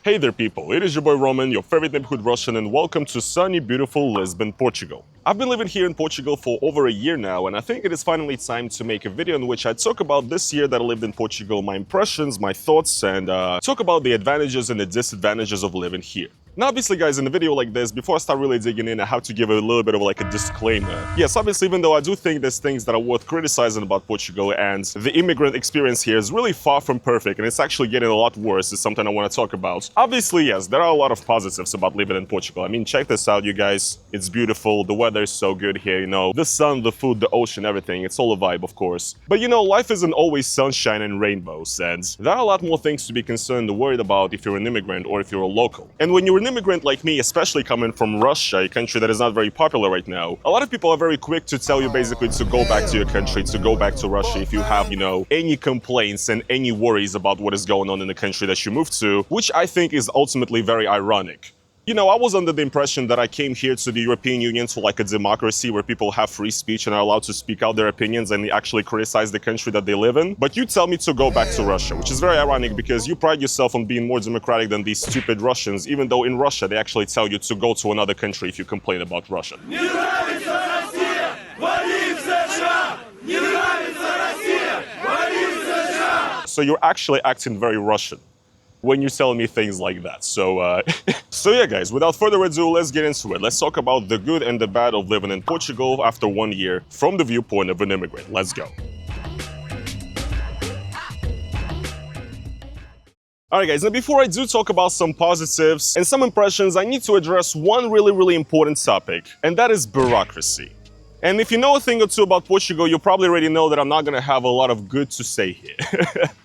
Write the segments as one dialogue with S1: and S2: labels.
S1: Hey there people, it is your boy Roman, your favorite neighborhood Russian, and welcome to sunny, beautiful Lisbon, Portugal. I've been living here in Portugal for over a year now, and I think it is finally time to make a video in which I talk about this year that I lived in Portugal, my impressions, my thoughts, and talk about the advantages and the disadvantages of living here. Now, obviously, guys, in a video like this, before I start really digging in, I have to give a little bit of like a disclaimer. Yes, obviously, even though I do think there's things that are worth criticizing about Portugal, and the immigrant experience here is really far from perfect, and it's actually getting a lot worse, is something I want to talk about. Obviously, yes, there are a lot of positives about living in Portugal. I mean, check this out, you guys. It's beautiful. The weather is so good here, you know. The sun, the food, the ocean, everything. It's all a vibe, of course. But, you know, life isn't always sunshine and rainbows, and there are a lot more things to be concerned or worried about if you're an immigrant or if you're a local. And when you're an immigrant like me, especially coming from Russia, a country that is not very popular right now, a lot of people are very quick to tell you basically to go back to your country, to go back to Russia if you have, you know, any complaints and any worries about what is going on in the country that you moved to, which I think is ultimately very ironic. You know, I was under the impression that I came here to the European Union to like a democracy where people have free speech and are allowed to speak out their opinions and actually criticize the country that they live in. But you tell me to go back to Russia, which is very ironic because you pride yourself on being more democratic than these stupid Russians, even though in Russia they actually tell you to go to another country if you complain about Russia. So you're actually acting very Russian when you're telling me things like that. So yeah, guys, without further ado, let's get into it. Let's talk about the good and the bad of living in Portugal after 1 year from the viewpoint of an immigrant. Let's go. Alright guys, now before I do talk about some positives and some impressions, I need to address one really important topic, and that is bureaucracy. And if you know a thing or two about Portugal, you probably already know that I'm not going to have a lot of good to say here.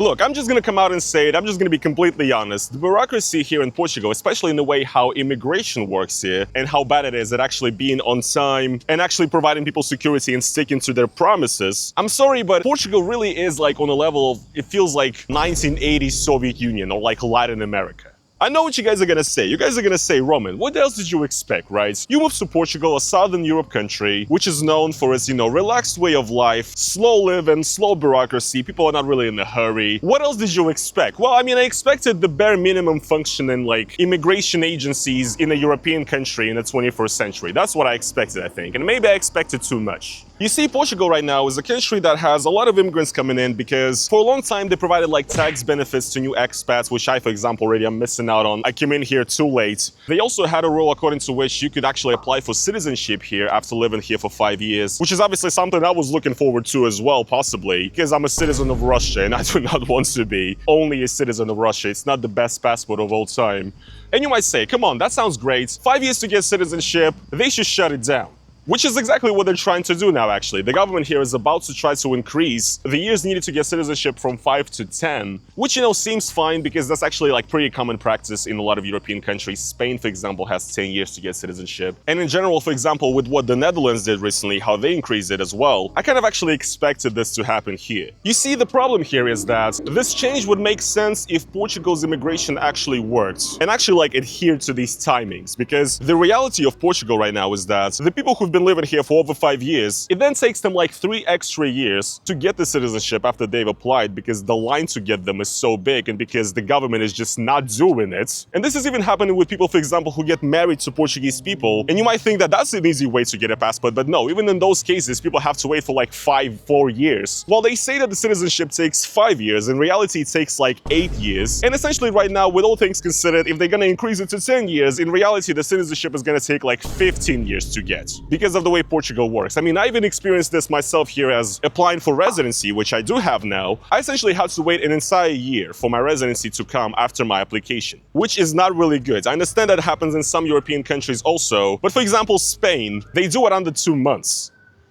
S1: Look, I'm just going to come out and say it. I'm just going to be completely honest. The bureaucracy here in Portugal, especially in the way how immigration works here and how bad it is at actually being on time and actually providing people security and sticking to their promises. I'm sorry, but Portugal really is like on a level of, it feels like 1980s Soviet Union or like Latin America. I know what you guys are gonna say. You guys are gonna say, Roman, what else did you expect, right? You moved to Portugal, a Southern Europe country, which is known for its, you know, relaxed way of life, slow living, slow bureaucracy, people are not really in a hurry. What else did you expect? Well, I mean, I expected the bare minimum functioning, like, immigration agencies in a European country in the 21st century. That's what I expected, I think, and maybe I expected too much. You see, Portugal right now is a country that has a lot of immigrants coming in because for a long time they provided like tax benefits to new expats, which I, for example, already am missing out on. I came in here too late. They also had a rule according to which you could actually apply for citizenship here after living here for 5 years, which is obviously something I was looking forward to as well, possibly, because I'm a citizen of Russia and I do not want to be only a citizen of Russia. It's not the best passport of all time. And you might say, come on, that sounds great. 5 years to get citizenship, they should shut it down. Which is exactly what they're trying to do now, actually. The government here is about to try to increase the years needed to get citizenship from 5 to 10, which, you know, seems fine because that's actually like pretty common practice in a lot of European countries. Spain, for example, has 10 years to get citizenship. And in general, for example, with what the Netherlands did recently, how they increased it as well, I kind of actually expected this to happen here. You see, the problem here is that this change would make sense if Portugal's immigration actually worked and actually like adhered to these timings, because the reality of Portugal right now is that the people who've been living here for over 5 years, it then takes them like 3 extra years to get the citizenship after they've applied because the line to get them is so big and because the government is just not doing it. And this is even happening with people, for example, who get married to Portuguese people. And you might think that that's an easy way to get a passport, but no, even in those cases, people have to wait for like 4 years. While they say that the citizenship takes 5 years, in reality, it takes like 8 years. And essentially right now, with all things considered, if they're gonna increase it to 10 years, in reality, the citizenship is gonna take like 15 years to get because of the way Portugal works. I mean, I even experienced this myself here as applying for residency, which I do have now. I essentially had to wait an entire year for my residency to come after my application, which is not really good. I understand that happens in some European countries also, but for example, Spain, they do it under 2 months.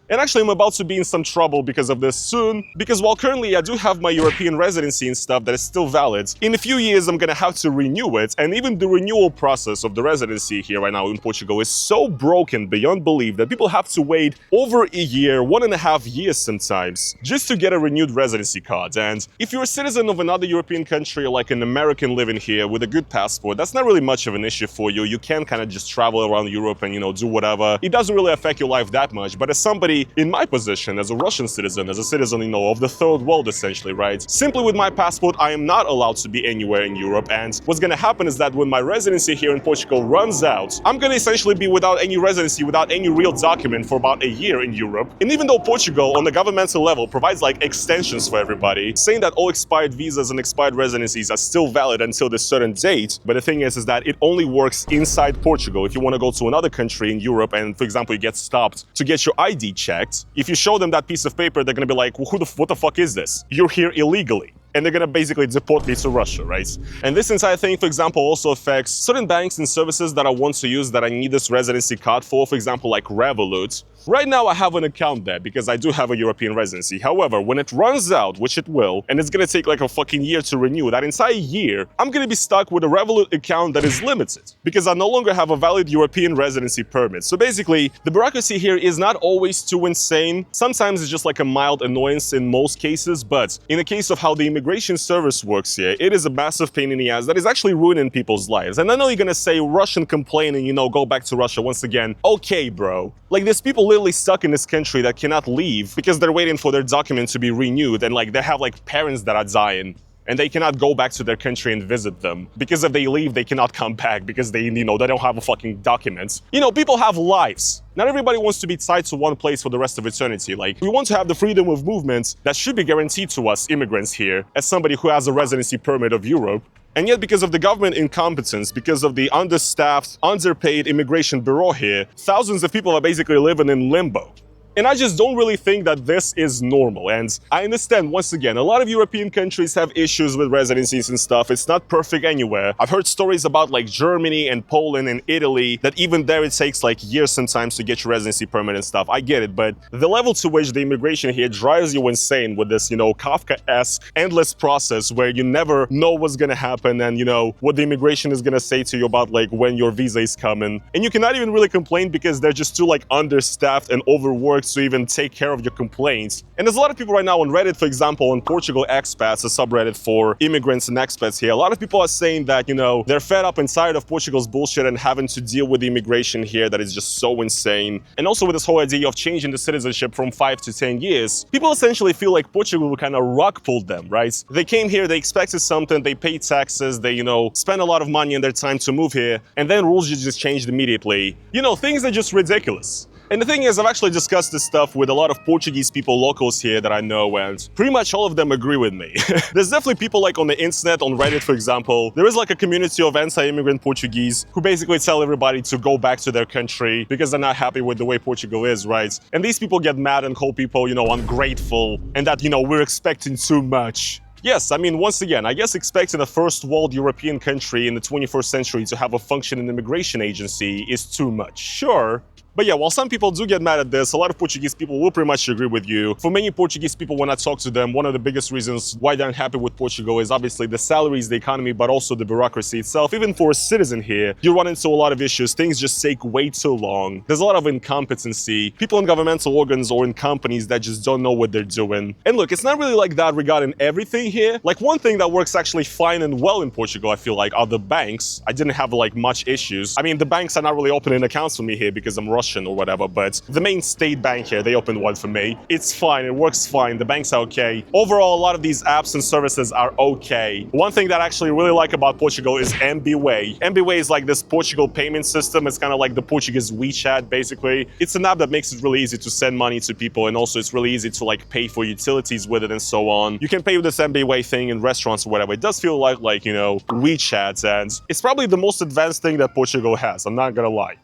S1: And actually, I'm about to be in some trouble because of this soon, because while currently I do have my European residency and stuff that is still valid, in a few years I'm gonna have to renew it, and even the renewal process of the residency here right now in Portugal is so broken beyond belief that people have to wait over a year, 1.5 years sometimes, just to get a renewed residency card. And if you're a citizen of another European country, like an American living here with a good passport, that's not really much of an issue for you. You can kind of just travel around Europe and, you know, do whatever. It doesn't really affect your life that much, but as somebody especially in my position as a Russian citizen, as a citizen, of the third world, essentially, right? Simply with my passport, I am not allowed to be anywhere in Europe, and what's gonna happen is that when my residency here in Portugal runs out, I'm gonna essentially be without any residency, without any real document for about a year in Europe. And even though Portugal, on the governmental level, provides like extensions for everybody, saying that all expired visas and expired residencies are still valid until this certain date, but the thing is that it only works inside Portugal. If you want to go to another country in Europe and, for example, you get stopped to get your ID checked, if you show them that piece of paper, they're gonna be like, well, what the fuck is this? You're here illegally. And they're gonna basically deport me to Russia, right? And this entire thing, for example, also affects certain banks and services that I want to use that I need this residency card for example, like Revolut. Right now, I have an account there because I do have a European residency. However, when it runs out, which it will, and it's gonna take like a fucking year to renew, that entire year, I'm gonna be stuck with a Revolut account that is limited because I no longer have a valid European residency permit. So basically, the bureaucracy here is not always too insane. Sometimes it's just like a mild annoyance in most cases, but in the case of how the immigration service works here, it is a massive pain in the ass that is actually ruining people's lives. And I know you're gonna say Russian complaining, go back to Russia once again. Okay, bro. Like, there's people literally stuck in this country that cannot leave because they're waiting for their documents to be renewed, and like they have like parents that are dying and they cannot go back to their country and visit them because if they leave they cannot come back because they they don't have a fucking documents. People have lives. Not everybody wants to be tied to one place for the rest of eternity. Like, we want to have the freedom of movement that should be guaranteed to us immigrants here as somebody who has a residency permit of Europe. And yet, because of the government incompetence, because of the understaffed, underpaid immigration bureau here, thousands of people are basically living in limbo. And I just don't really think that this is normal. And I understand, once again, a lot of European countries have issues with residencies and stuff. It's not perfect anywhere. I've heard stories about like Germany and Poland and Italy that even there it takes like years sometimes to get your residency permit and stuff. I get it, but the level to which the immigration here drives you insane with this, Kafka-esque endless process where you never know what's gonna happen and, what the immigration is gonna say to you about like when your visa is coming. And you cannot even really complain because they're just too like understaffed and overworked to even take care of your complaints. And there's a lot of people right now on Reddit, for example, on Portugal Expats, a subreddit for immigrants and expats here. A lot of people are saying that, they're fed up and tired of Portugal's bullshit and having to deal with the immigration here that is just so insane. And also with this whole idea of changing the citizenship from 5 to 10 years, people essentially feel like Portugal kind of rug pulled them, right? They came here, they expected something, they paid taxes, they, spent a lot of money and their time to move here, and then rules just changed immediately. Things are just ridiculous. And the thing is, I've actually discussed this stuff with a lot of Portuguese people, locals here that I know, and pretty much all of them agree with me. There's definitely people like on the internet, on Reddit, for example, there is like a community of anti-immigrant Portuguese who basically tell everybody to go back to their country because they're not happy with the way Portugal is, right? And these people get mad and call people, ungrateful, and that, we're expecting too much. Yes, I mean, once again, I guess expecting a first world European country in the 21st century to have a functioning immigration agency is too much, sure. But yeah, while some people do get mad at this, a lot of Portuguese people will pretty much agree with you. For many Portuguese people, when I talk to them, one of the biggest reasons why they're unhappy with Portugal is obviously the salaries, the economy, but also the bureaucracy itself. Even for a citizen here, you run into a lot of issues. Things just take way too long. There's a lot of incompetency. People in governmental organs or in companies that just don't know what they're doing. And look, it's not really like that regarding everything here. Like, one thing that works actually fine and well in Portugal, I feel like, are the banks. I didn't have like much issues. I mean, the banks are not really opening accounts for me here because I'm Russian or whatever, but the main state bank here, they opened one for me. It's fine, it works fine, the banks are okay. Overall, a lot of these apps and services are okay. One thing that I actually really like about Portugal is MBWay. MBWay is like this Portugal payment system. It's kind of like the Portuguese WeChat, basically. It's an app that makes it really easy to send money to people, and also it's really easy to like pay for utilities with it and so on. You can pay with this MBWay thing in restaurants or whatever. It does feel like WeChat, and it's probably the most advanced thing that Portugal has, I'm not gonna lie.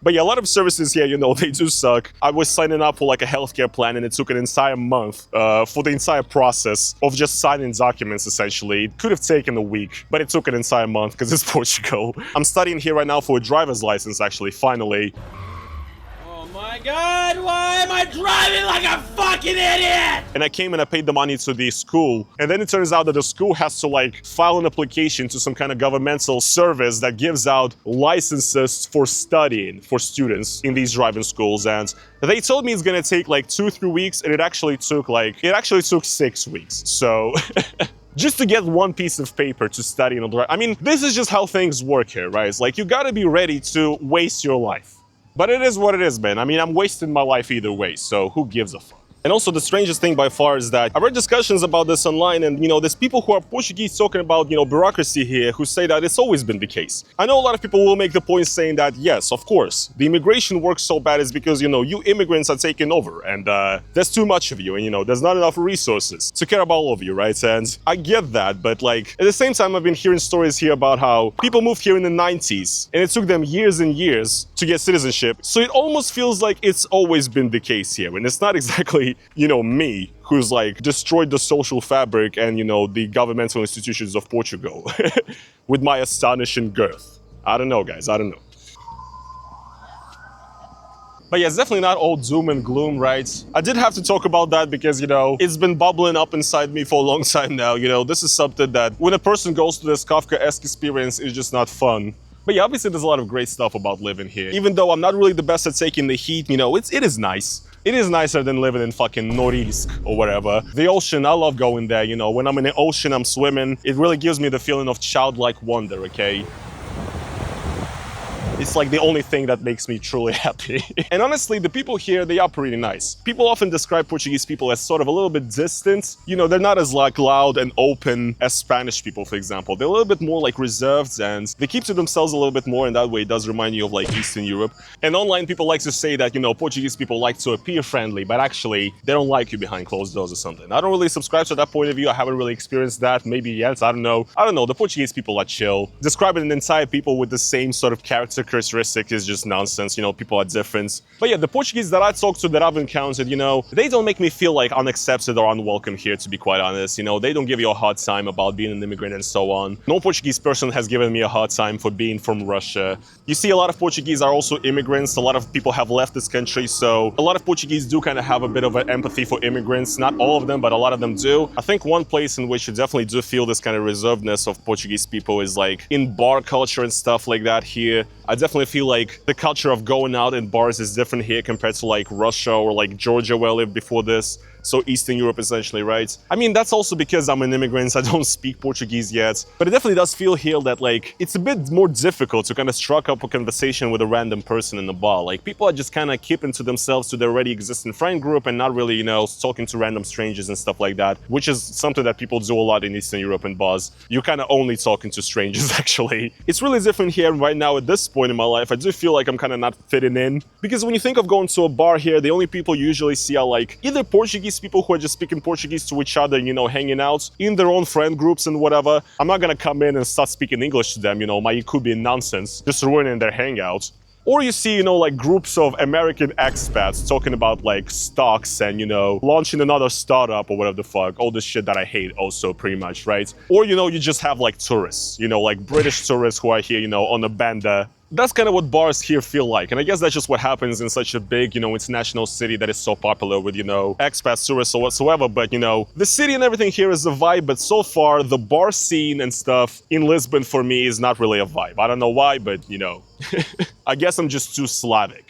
S1: But yeah, a lot of services here, they do suck. I was signing up for like a healthcare plan and it took an entire month for the entire process of just signing documents, essentially. It could have taken a week, but it took an entire month because it's Portugal. I'm studying here right now for a driver's license, actually, finally.
S2: My God, why am I driving like a fucking idiot?
S1: And I came and I paid the money to the school. And then it turns out that the school has to like file an application to some kind of governmental service that gives out licenses for studying for students in these driving schools. And they told me it's gonna take like 2-3 weeks, and it actually took 6 weeks. So just to get one piece of paper to study and I mean, this is just how things work here, right? It's like, you gotta be ready to waste your life. But it is what it is, man. I mean, I'm wasting my life either way, so who gives a fuck? And also the strangest thing by far is that I read discussions about this online and, there's people who are Portuguese talking about, bureaucracy here who say that it's always been the case. I know a lot of people will make the point saying that, yes, of course, the immigration works so bad is because, you immigrants are taking over and there's too much of you and, there's not enough resources to care about all of you, right? And I get that, but like, at the same time, I've been hearing stories here about how people moved here in the 90s and it took them years and years to get citizenship. So it almost feels like it's always been the case here. And it's not exactly me, who's like destroyed the social fabric and, the governmental institutions of Portugal with my astonishing girth. I don't know, guys, I don't know. But yeah, it's definitely not all doom and gloom, right? I did have to talk about that because, it's been bubbling up inside me for a long time now. This is something that when a person goes through this Kafka-esque experience, it's just not fun. But yeah, obviously there's a lot of great stuff about living here. Even though I'm not really the best at taking the heat, it is nice. It is nicer than living in fucking Norilsk or whatever. The ocean, I love going there, when I'm in the ocean, I'm swimming. It really gives me the feeling of childlike wonder, okay? It's like the only thing that makes me truly happy. And honestly, the people here, they are pretty nice. People often describe Portuguese people as sort of a little bit distant. They're not as like loud and open as Spanish people, for example. They're a little bit more like reserved and they keep to themselves a little bit more, and that way it does remind you of like Eastern Europe. And online people like to say that, Portuguese people like to appear friendly, but actually they don't like you behind closed doors or something. I don't really subscribe to that point of view. I haven't really experienced that. Maybe yes, I don't know. The Portuguese people are chill. Describing an entire people with the same sort of characteristic is just nonsense. People are different. But yeah, the Portuguese that I talk to, that I've encountered, they don't make me feel like unaccepted or unwelcome here, to be quite honest. They don't give you a hard time about being an immigrant and so on. No Portuguese person has given me a hard time for being from Russia. You see, a lot of Portuguese are also immigrants. A lot of people have left this country, so a lot of Portuguese do kind of have a bit of an empathy for immigrants. Not all of them, but a lot of them do. I think one place in which you definitely do feel this kind of reservedness of Portuguese people is like in bar culture and stuff like that here. I definitely feel like the culture of going out in bars is different here compared to like Russia or like Georgia, where I lived before this. So Eastern Europe, essentially, right? I mean, that's also because I'm an immigrant, I don't speak Portuguese yet. But it definitely does feel here that, like, it's a bit more difficult to kind of strike up a conversation with a random person in the bar. Like, people are just kind of keeping to themselves, to their already existing friend group, and not really, talking to random strangers and stuff like that, which is something that people do a lot in Eastern Europe and bars. You're kind of only talking to strangers, actually. It's really different here right now at this point in my life. I do feel like I'm kind of not fitting in. Because when you think of going to a bar here, the only people you usually see are, like, either Portuguese people who are just speaking Portuguese to each other, hanging out in their own friend groups and whatever. I'm not gonna come in and start speaking English to them, my Yakubian nonsense, just ruining their hangout. Or you see, like groups of American expats talking about like stocks and, launching another startup or whatever the fuck. All this shit that I hate also pretty much, right? Or, you just have like tourists, like British tourists who are here, on a bender. That's kind of what bars here feel like. And I guess that's just what happens in such a big, international city that is so popular with, expats, tourists or whatsoever. But, the city and everything here is a vibe. But so far, the bar scene and stuff in Lisbon for me is not really a vibe. I don't know why, but, I guess I'm just too Slavic.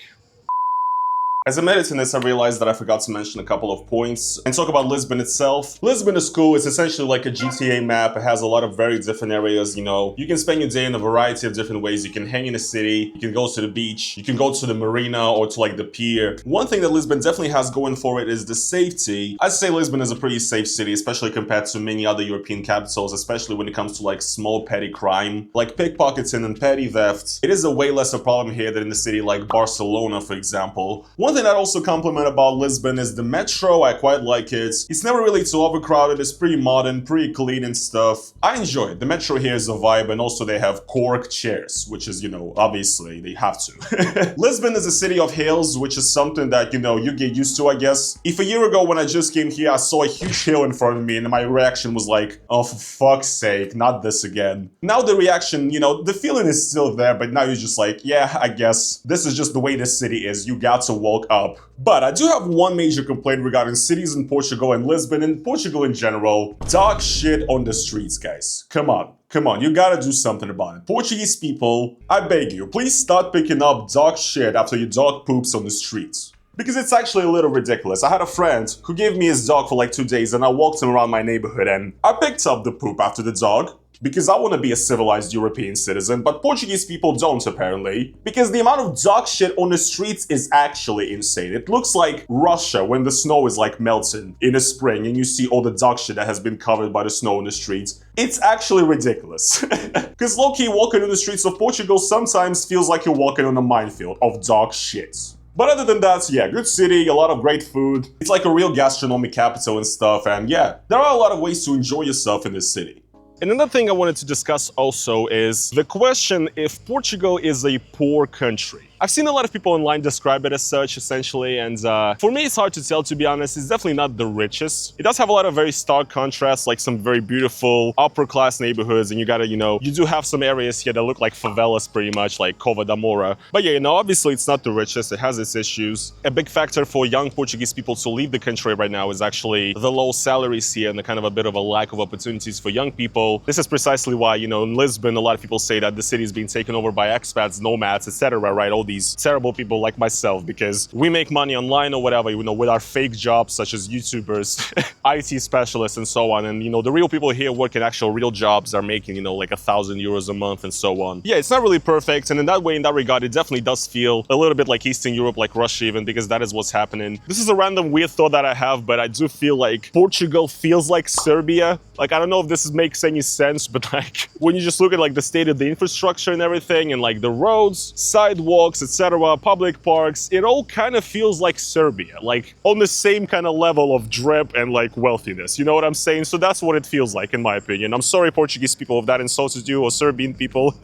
S1: As I'm editing this, I realized that I forgot to mention a couple of points and talk about Lisbon itself. Lisbon is cool. It's essentially like a GTA map. It has a lot of very different areas, You can spend your day in a variety of different ways. You can hang in the city, you can go to the beach, you can go to the marina or to like the pier. One thing that Lisbon definitely has going for it is the safety. I'd say Lisbon is a pretty safe city, especially compared to many other European capitals, especially when it comes to like small petty crime, like pickpocketing and petty theft. It is a way less a problem here than in the city like Barcelona, for example. One thing I also compliment about Lisbon is the metro. I quite like it. It's never really too overcrowded. It's pretty modern, pretty clean and stuff. I enjoy it. The metro here is a vibe, and also they have cork chairs, which is, obviously they have to. Lisbon is a city of hills, which is something that, you get used to, I guess. If a year ago when I just came here, I saw a huge hill in front of me and my reaction was like, oh, for fuck's sake, not this again. Now the reaction, the feeling is still there, but now you're just like, yeah, I guess this is just the way this city is. You got to walk up. But I do have one major complaint regarding cities in Portugal and Lisbon and Portugal in general. Dog shit on the streets, guys. Come on. Come on, you gotta do something about it. Portuguese people, I beg you, please start picking up dog shit after your dog poops on the streets. Because it's actually a little ridiculous. I had a friend who gave me his dog for like 2 days and I walked him around my neighborhood and I picked up the poop after the dog. Because I want to be a civilized European citizen, but Portuguese people don't apparently. Because the amount of dog shit on the streets is actually insane. It looks like Russia when the snow is like melting in the spring and you see all the dog shit that has been covered by the snow on the streets. It's actually ridiculous. Because low-key walking on the streets of Portugal sometimes feels like you're walking on a minefield of dog shit. But other than that, yeah, good city, a lot of great food. It's like a real gastronomic capital and stuff, and yeah, there are a lot of ways to enjoy yourself in this city. And another thing I wanted to discuss also is the question if Portugal is a poor country. I've seen a lot of people online describe it as such, essentially, and for me it's hard to tell, to be honest. It's definitely not the richest. It does have a lot of very stark contrasts, like some very beautiful upper-class neighborhoods, and you gotta, you do have some areas here that look like favelas pretty much, like Cova da Moura. But yeah, obviously it's not the richest, it has its issues. A big factor for young Portuguese people to leave the country right now is actually the low salaries here and the kind of a bit of a lack of opportunities for young people. This is precisely why, in Lisbon, a lot of people say that the city is being taken over by expats, nomads, etc., right? All these terrible people like myself, because we make money online or whatever, with our fake jobs such as YouTubers, IT specialists and so on. And, the real people here working actual real jobs are making, like €1,000 a month and so on. Yeah, it's not really perfect. And in that way, in that regard, it definitely does feel a little bit like Eastern Europe, like Russia even, because that is what's happening. This is a random weird thought that I have, but I do feel like Portugal feels like Serbia. Like, I don't know if this makes any sense, but like, when you just look at like the state of the infrastructure and everything, and like the roads, sidewalks, etc., public parks, it all kind of feels like Serbia, like on the same kind of level of drip and like wealthiness, you know what I'm saying? So that's what it feels like, in my opinion. I'm sorry, Portuguese people, if that insulted you, or Serbian people.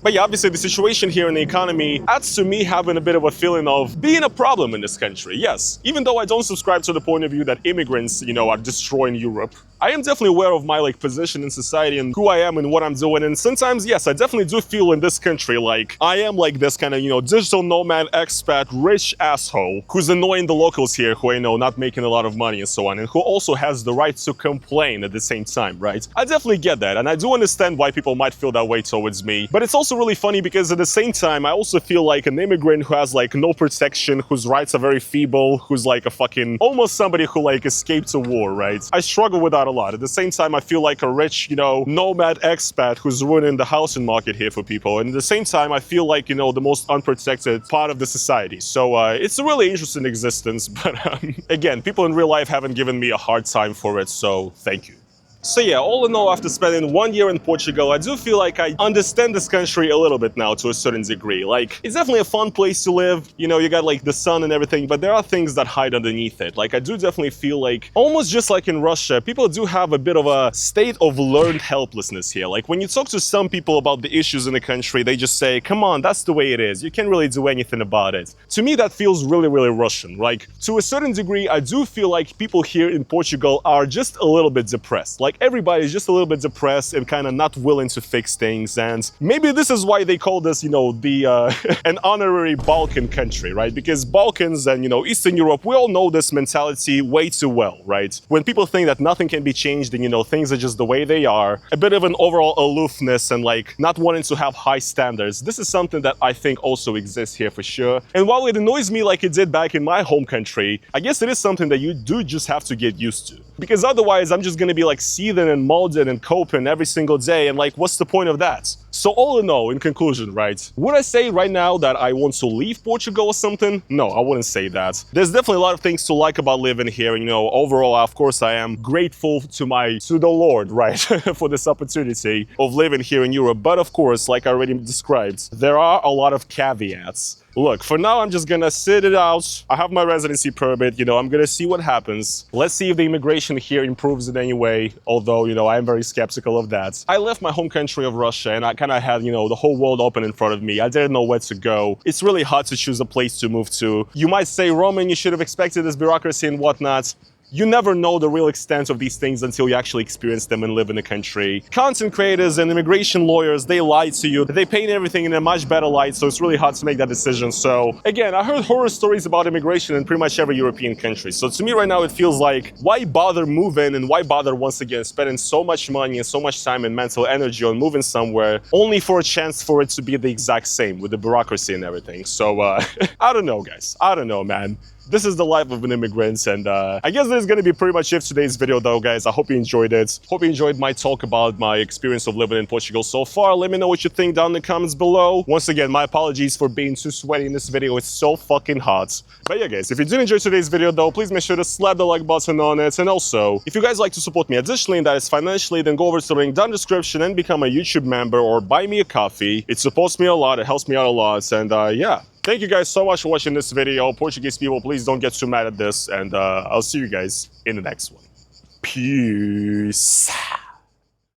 S1: But yeah, obviously the situation here in the economy adds to me having a bit of a feeling of being a problem in this country. Yes, even though I don't subscribe to the point of view that immigrants, are destroying Europe, I am definitely aware of my like position in society and who I am and what I'm doing. And sometimes, yes, I definitely do feel in this country like I am like this kind of, digital nomad, expat, rich asshole who's annoying the locals here who are, not making a lot of money and so on, and who also has the right to complain at the same time, right? I definitely get that, and I do understand why people might feel that way towards me. But it's also really funny because at the same time, I also feel like an immigrant who has like no protection, whose rights are very feeble, who's like a fucking, almost somebody who like escaped a war, right? I struggle with that a lot. At the same time, I feel like a rich, nomad expat who's ruining the housing market here for people. And at the same time, I feel like, the most unprotected part of the society. So it's a really interesting existence, but again, people in real life haven't given me a hard time for it, so thank you. So yeah, all in all, after spending 1 year in Portugal, I do feel like I understand this country a little bit now to a certain degree. Like, it's definitely a fun place to live, you got like the sun and everything, but there are things that hide underneath it. Like, I do definitely feel like, almost just like in Russia, people do have a bit of a state of learned helplessness here. Like, when you talk to some people about the issues in the country, they just say, come on, that's the way it is. You can't really do anything about it. To me, that feels really, really Russian. Like, to a certain degree, I do feel like people here in Portugal are just a little bit depressed. Like, everybody's just a little bit depressed and kind of not willing to fix things, and maybe this is why they call this, an honorary Balkan country, right? Because Balkans and, Eastern Europe, we all know this mentality way too well, right? When people think that nothing can be changed and, things are just the way they are, a bit of an overall aloofness and like not wanting to have high standards. This is something that I think also exists here for sure. And while it annoys me like it did back in my home country, I guess it is something that you do just have to get used to. Because otherwise, I'm just gonna be like seething and molding and coping every single day, and like, what's the point of that? So all in all, in conclusion, right, would I say right now that I want to leave Portugal or something? No, I wouldn't say that. There's definitely a lot of things to like about living here. Overall, of course, I am grateful to the Lord, right, for this opportunity of living here in Europe. But of course, like I already described, there are a lot of caveats. Look, for now, I'm just gonna sit it out. I have my residency permit, I'm gonna see what happens. Let's see if the immigration here improves in any way, although, I am very skeptical of that. I left my home country of Russia and I kind of had, the whole world open in front of me. I didn't know where to go. It's really hard to choose a place to move to. You might say, Roman, you should have expected this bureaucracy and whatnot. You never know the real extent of these things until you actually experience them and live in the country. Content creators and immigration lawyers, they lie to you. They paint everything in a much better light, so it's really hard to make that decision. So again, I heard horror stories about immigration in pretty much every European country. So to me right now, it feels like, why bother moving and why bother once again spending so much money and so much time and mental energy on moving somewhere only for a chance for it to be the exact same with the bureaucracy and everything. So I don't know, guys. I don't know, man. this is the life of an immigrant. And I guess this is going to be pretty much it for today's video though, guys. I hope you enjoyed it. Hope you enjoyed my talk about my experience of living in Portugal so far. Let me know what you think down in the comments below. Once again, my apologies for being too sweaty in this video. It's so fucking hot. But yeah, guys, if you did enjoy today's video though, please make sure to slap the like button on it. And also, if you guys like to support me additionally, and that is financially, then go over to the link down in the description and become a YouTube member or buy me a coffee. It supports me a lot. It helps me out a lot. And yeah. Thank you guys so much for watching this video. Portuguese people, please don't get too mad at this. And I'll see you guys in the next one. Peace.